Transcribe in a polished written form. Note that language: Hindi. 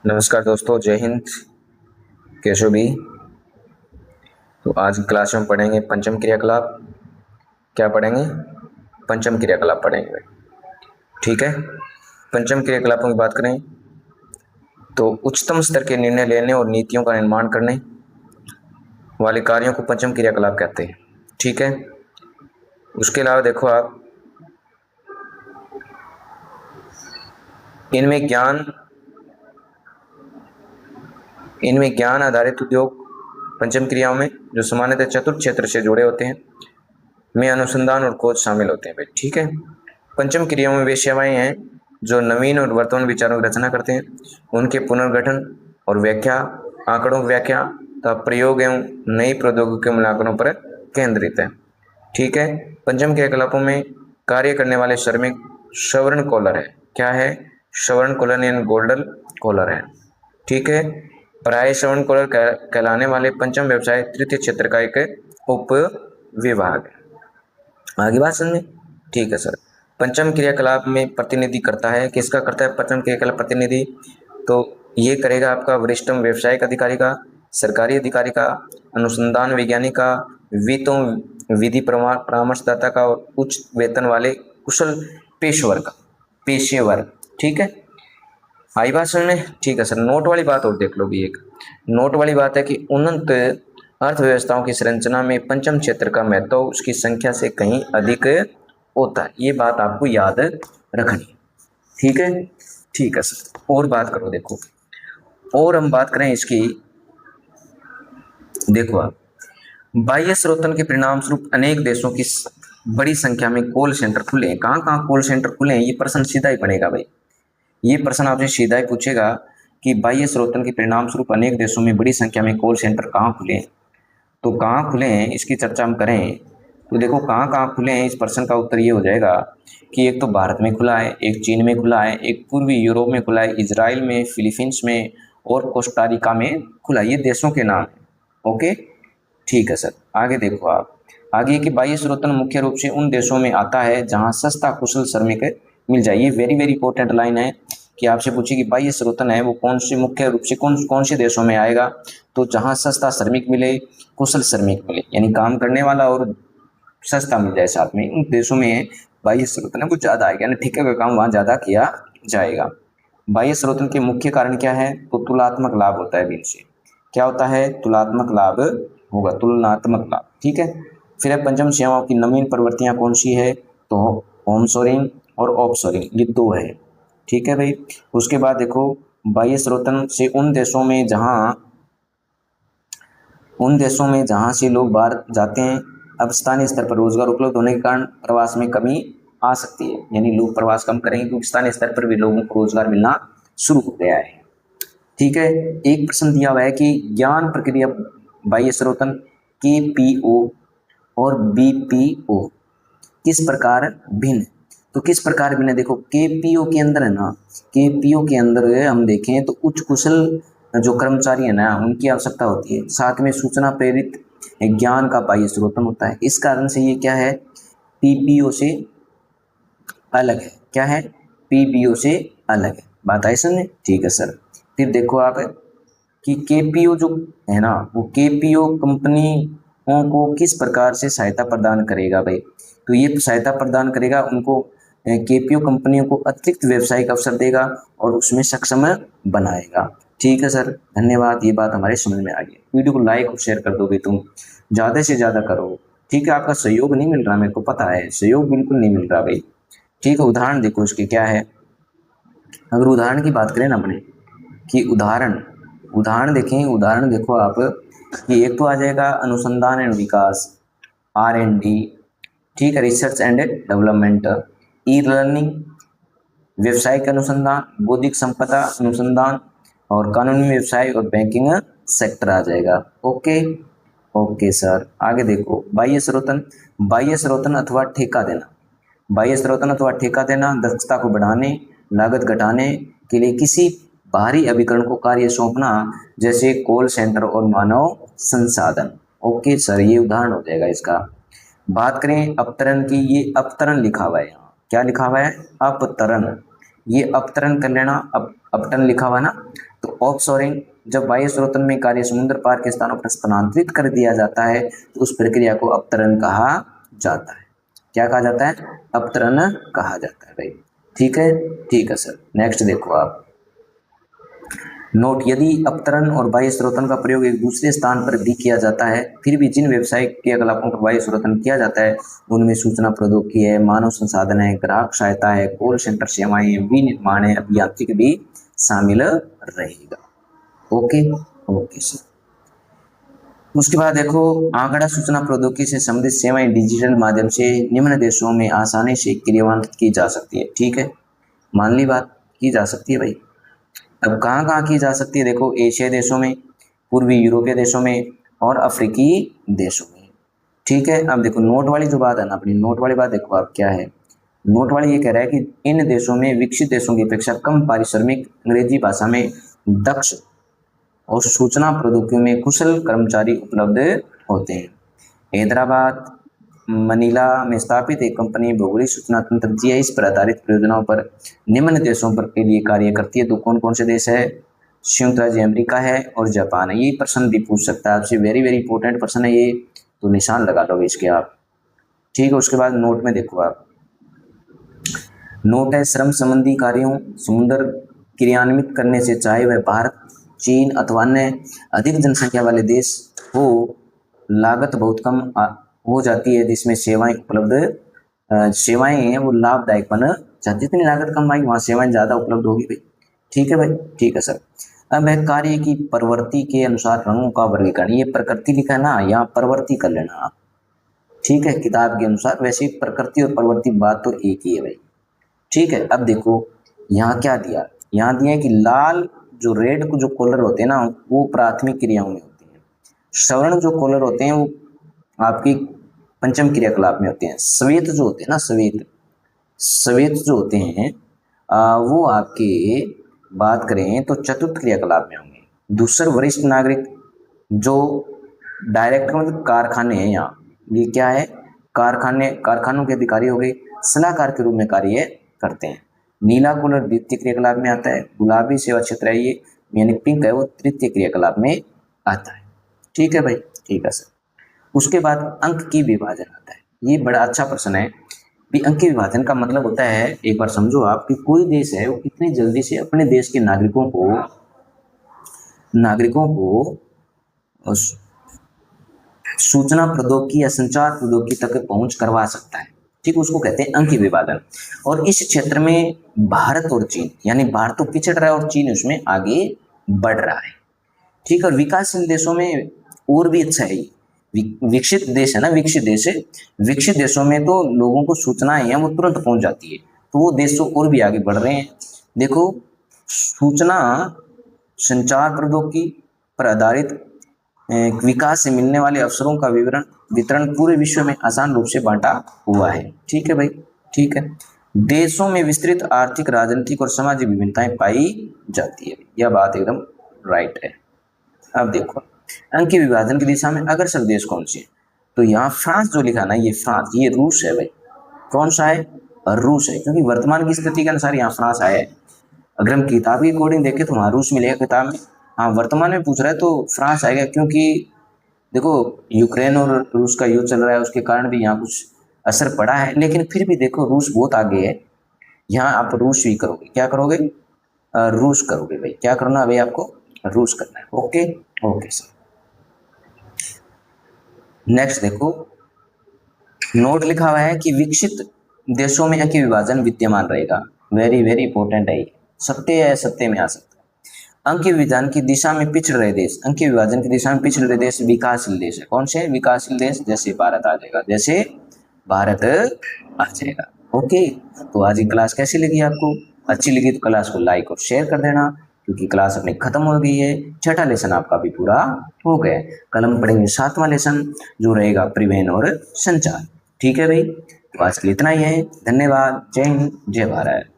नमस्कार दोस्तों, जय हिंद। कैसे हो भी? तो आज की क्लास में पढ़ेंगे पंचम क्रियाकलाप। क्या पढ़ेंगे? पंचम क्रियाकलाप पढ़ेंगे। ठीक है। पंचम क्रियाकलापों की बात करें तो उच्चतम स्तर के निर्णय लेने और नीतियों का निर्माण करने वाले कार्यों को पंचम क्रियाकलाप कहते हैं। ठीक है। उसके अलावा देखो आप, इनमें ज्ञान इनमें ज्ञान आधारित उद्योग पंचम क्रियाओं में जो सामान्यतः चतुर्थ क्षेत्र से जुड़े होते हैं में अनुसंधान और खोज शामिल होते हैं भाई। ठीक है। पंचम क्रियाओं में वे सेवाएं हैं जो नवीन और वर्तमान विचारों की रचना करते हैं, उनके पुनर्गठन और व्याख्या, आंकड़ों की व्याख्या तथा प्रयोग एवं नई प्रौद्योगिकी के मूल्यांकनों पर केंद्रित है। ठीक है। पंचम क्रियाकलापों में कार्य करने वाले श्रमिक श्रवण कॉलर है। क्या है? श्रवण कॉलर यानी गोल्डन कॉलर है। ठीक है। प्राय श्रवण कॉलर कहलाने वाले पंचम व्यवसाय तृतीय क्षेत्र का एक उप विभाग है। आगे बात समझ में? ठीक है सर। पंचम क्रियाकलाप में प्रतिनिधि करता है, किसका करता है पंचम क्रियाकलाप प्रतिनिधि? तो ये करेगा आपका वरिष्ठतम व्यावसायिक अधिकारी का, सरकारी अधिकारी का, अनुसंधान वैज्ञानिक का, वित्तों विधि परामर्शदाता का और उच्च वेतन वाले कुशल पेशेवर। ठीक है। आई बात समझ में? ठीक है सर। नोट वाली बात और देख लो भी। एक नोट वाली बात है कि उन्नत अर्थव्यवस्थाओं की संरचना में पंचम क्षेत्र का महत्व उसकी संख्या से कहीं अधिक होता है। ये बात आपको याद रखनी। ठीक है। ठीक है सर। और बात करो, देखो और हम बात करें इसकी। देखो आप, बाह्य स्रोतन के परिणाम स्वरूप अनेक देशों की बड़ी संख्या में कॉल सेंटर खुले हैं। कहाँ कहाँ कॉल सेंटर खुले हैं? ये प्रश्न सीधा ही बनेगा भाई। ये प्रश्न आपसे सीधा ही पूछेगा कि बाह्य स्रोतन के परिणाम स्वरूप अनेक देशों में बड़ी संख्या में कॉल सेंटर कहाँ खुले हैं। तो कहाँ खुले हैं इसकी चर्चा हम करें तो देखो, कहाँ कहाँ खुले हैं, इस प्रश्न का उत्तर ये हो जाएगा कि एक तो भारत में खुला है, एक चीन में खुला है, एक पूर्वी यूरोप में खुला है, इजराइल में, फिलीपींस में और कोस्टारिका में खुला है। ये देशों के नाम है। ओके। ठीक है सर। आगे देखो आप, आगे कि बाह्य स्रोतन मुख्य रूप से उन देशों में आता है जहां सस्ता कुशल श्रमिक मिल जाए। ये वेरी वेरी इंपॉर्टेंट लाइन है कि आपसे पूछे कि बाह्य स्रोतन है वो कौन से, मुख्य रूप से कौन कौन से देशों में आएगा? तो जहां सस्ता श्रमिक मिले, कुशल श्रमिक मिले, यानी काम करने वाला और सस्ता मिल जाए साथ में, उन देशों में बाह्य स्रोतन वो ज्यादा आएगा, यानी ठेके का काम वहां ज्यादा किया जाएगा। बाह्य स्रोतन के मुख्य कारण क्या है? तो तुलनात्मक लाभ होता है इनसे। क्या होता है? तुलनात्मक लाभ होगा, तुलनात्मक लाभ। ठीक है। फिर है पंचम सेवाओं की नवीन प्रवृत्तियां कौन सी है? तो होम सोरिंग और ऑफ सोरिंग, ये दो है। ठीक है भाई। उसके बाद देखो, बाह्य स्रोतन से उन देशों में जहां से लोग बाहर जाते हैं, अब स्थानीय स्तर पर रोजगार उपलब्ध होने के कारण प्रवास में कमी आ सकती है, यानी लोग प्रवास कम करेंगे क्योंकि स्थानीय स्तर पर भी लोगों को रोजगार मिलना शुरू हो गया है। ठीक है। एक प्रश्न दिया हुआ है कि ज्ञान प्रक्रिया बाह्य स्रोतन केपीओ और बीपीओ किस प्रकार भिन्न? तो किस प्रकार भिन्न? देखो, केपीओ के अंदर है ना, केपीओ के अंदर हम देखें तो उच्च कुशल जो कर्मचारी है ना, उनकी आवश्यकता होती है। साथ में सूचना प्रेरित ज्ञान का बाह्य स्रोतन होता है। इस कारण से ये क्या है? पीपीओ से अलग है। क्या है? पीपीओ से अलग है। बात आई समझ में? ठीक है सर। फिर देखो आप कि केपीओ जो है ना, वो केपीओ कंपनियों को किस प्रकार से सहायता प्रदान करेगा भाई? तो ये सहायता प्रदान करेगा उनको, केपीओ कंपनियों को अतिरिक्त व्यावसायिक अवसर देगा और उसमें सक्षम बनाएगा। ठीक है सर, धन्यवाद। ये बात हमारे समझ में आ गई। वीडियो को लाइक और शेयर कर दोगे तुम, ज़्यादा से ज़्यादा करो। ठीक है। आपका सहयोग नहीं मिल रहा, मेरे को पता है, सहयोग बिल्कुल नहीं मिल रहा भाई। ठीक है। उदाहरण देखो इसके क्या है। अगर उदाहरण की बात करें ना अपने, कि उदाहरण देखें, उदाहरण देखो आप कि एक तो आ जाएगा अनुसंधान एंड विकास, R&D। ठीक है। Research and development, e learning, व्यवसायिक अनुसंधान, बौद्धिक संपदा अनुसंधान और कानूनी व्यवसाय और बैंकिंग सेक्टर आ जाएगा। ओके। Okay sir. आगे देखो, बाह्य स्रोतन अथवा ठेका देना। बाह्य स्रोतन अथवा ठेका देना दक्षता को बढ़ाने, लागत घटाने के लिए किसी बाहरी अभिकरण को कार्य सौंपना, जैसे कॉल सेंटर और मानव संसाधन। ओके सर, ये उदाहरण हो जाएगा इसका। बात करें अपतरण की, ये अपतरण लिखा हुआ है यहाँ। क्या लिखा हुआ है? अपतरण। ये अपतरण कर लेना, अपतन लिखा हुआ ना, तो ऑफशोरिंग, जब वायु स्रोतन में कार्य समुद्र पार के स्थानों पर स्थानांतरित कर दिया जाता है तो उस प्रक्रिया को अपतरण कहा जाता है। क्या कहा जाता है? अपतरण कहा जाता है भाई। ठीक है, ठीक है सर। नेक्स्ट देखो आप, नोट, यदि अपतरण और वायु स्रोतन का प्रयोग एक दूसरे स्थान पर भी किया जाता है, फिर भी जिन व्यावसायिक क्रियाकलापों पर वायु स्रोतन किया जाता है उनमें सूचना प्रौद्योगिकी है, मानव संसाधन है, ग्राहक सहायता है, कॉल सेंटर सेवाएं है, विनिर्माण है, अभियांत्रिक भी शामिल रहेगा। Okay, okay sir. उसके बाद देखो, आंकड़ा सूचना प्रौद्योगिकी से संबंधित सेवाएं डिजिटल माध्यम से निम्न देशों में आसानी से क्रियान्वित की जा सकती है। ठीक है, मान ली बात, की जा सकती है भाई। अब कहाँ कहाँ की जा सकती है? देखो, एशियाई देशों में, पूर्वी यूरोपीय देशों में और अफ्रीकी देशों में। ठीक है, अब देखो नोट वाली जो बात है ना, अपनी नोट वाली बात देखो आप क्या है। नोट वाली ये कह रहा है कि इन देशों में विकसित देशों की अपेक्षा कम पारिश्रमिक, अंग्रेजी भाषा में दक्ष और सूचना प्रौद्योगिकी में कुशल कर्मचारी उपलब्ध होते हैं। हैदराबाद, मनीला में स्थापित एक कंपनी भौगोलिक सूचना तंत्र जीआईएस पर आधारित परियोजनाओं पर निम्न देशों पर के लिए कार्य करती है। तो कौन कौन से देश है? संयुक्त राज्य अमेरिका है और जापान है। ये प्रश्न भी पूछ सकता है आपसे, वेरी वेरी इंपॉर्टेंट प्रश्न है ये, तो निशान लगा लोगे इसके आप। ठीक है, उसके बाद नोट में देखो आप, नोट है, श्रम संबंधी कार्यों समुद्र क्रियान्वित करने से, चाहे वह भारत, चीन अथवा अन्य अधिक जनसंख्या वाले देश हो, लागत बहुत कम हो जाती है, जिसमें सेवाएं उपलब्ध सेवाएं हैं वो लाभदायक बन जाती। जितनी लागत कम आएगी वहाँ सेवाएं ज़्यादा उपलब्ध होगी भाई। ठीक है भाई, ठीक है सर। अब है कार्य की प्रवृत्ति के अनुसार रंगों का वर्गीकरण। ये प्रकृति लिखा है ना, यहाँ प्रवृत्ति कर लेना आप। ठीक है, किताब के अनुसार, वैसे प्रकृति और प्रवृत्ति बात तो एक ही है भाई। ठीक है, अब देखो यहाँ क्या दिया, यहाँ दिया है कि लाल जो रेड को जो कलर होते हैं ना वो प्राथमिक क्रियाओं में होते हैं, स्वर्ण जो कलर होते हैं वो आपकी पंचम क्रियाकलाप में होते हैं, श्वेत जो होते हैं ना, श्वेत जो होते हैं वो आपके बात करें तो चतुर्थ क्रियाकलाप में होंगे। दूसरे वरिष्ठ नागरिक जो डायरेक्टर मतलब कारखाने हैं, यहाँ ये क्या है, कारखानों के अधिकारी हो गए, सलाहकार के रूप में कार्य करते हैं। नीला कलर द्वितीय क्रियाकलाप में आता है, गुलाबी सेवा क्षेत्र है ये, यानी पिंक है वो तृतीय क्रियाकलाप में आता है। ठीक है भाई, ठीक है सर। उसके बाद अंक की विभाजन आता है, ये बड़ा अच्छा प्रश्न है भी। अंक के विभाजन का मतलब होता है, एक बार समझो आप, कि कोई देश है वो कितनी जल्दी से अपने देश के नागरिकों को सूचना प्रौद्योगिकी या संचार प्रौद्योगिकी तक पहुंच करवा सकता है। ठीक, उसको कहते हैं अंक की विभाजन। और इस क्षेत्र में भारत और चीन, यानी भारत तो पिछड़ रहा है और चीन उसमें आगे बढ़ रहा है। ठीक, और विकासशील देशों में और भी अच्छा है। विकसित देश है ना, विकसित देश है, विकसित देशों में तो लोगों को सूचनाएं हैं वो तुरंत पहुंच जाती है, तो वो देश तो और भी आगे बढ़ रहे हैं। देखो, सूचना संचार प्रौद्योगिकी पर आधारित विकास से मिलने वाले अवसरों का वितरण पूरे विश्व में आसान रूप से बांटा हुआ है। ठीक है भाई, ठीक है। देशों में विस्तृत आर्थिक, राजनीतिक और सामाजिक विभिन्नताएं पाई जाती है, यह बात एकदम राइट है। अब देखो, अंक के विभाजन की दिशा में अग्रसर देश कौन से? तो यहाँ फ्रांस जो लिखा ना, ये फ्रांस, ये रूस है भाई। कौन सा है? रूस है, क्योंकि वर्तमान की स्थिति के अनुसार यहाँ फ्रांस आया है। अगर हम किताब के अकॉर्डिंग देखें तो वहाँ रूस मिलेगा किताब में। हाँ, वर्तमान में पूछ रहा है तो फ्रांस आएगा, क्योंकि देखो यूक्रेन और रूस का युद्ध चल रहा है, उसके कारण भी यहाँ कुछ असर पड़ा है, लेकिन फिर भी देखो रूस बहुत आगे है। यहाँ आप रूस ही करोगे, क्या करोगे? रूस करोगे भाई। क्या करना है भाई आपको? रूस करना है। Okay, okay sir. नेक्स्ट देखो, नोट लिखा हुआ है कि विकसित देशों में अंक विभाजन विद्यमान रहेगा। वेरी वेरी इंपॉर्टेंट है ये, सत्य है, सत्य में आ सकता है। अंक विभाजन की दिशा में पिछड़ रहे देश, अंक विभाजन की दिशा में पिछड़ रहे देश विकासशील देश है। कौन से विकासशील देश? जैसे भारत आ जाएगा, जैसे भारत आ जाएगा। ओके, तो आज की क्लास कैसी लगी आपको? अच्छी लगी तो क्लास को लाइक और शेयर कर देना, क्योंकि क्लास अपनी खत्म हो गई है। छठा लेसन आपका भी पूरा हो गया। कल हम पढ़ेंगे सातवां लेसन, जो रहेगा परिवहन और संचार। ठीक है भाई, तो आज के लिए इतना ही है। धन्यवाद। जय हिंद, जय भारत।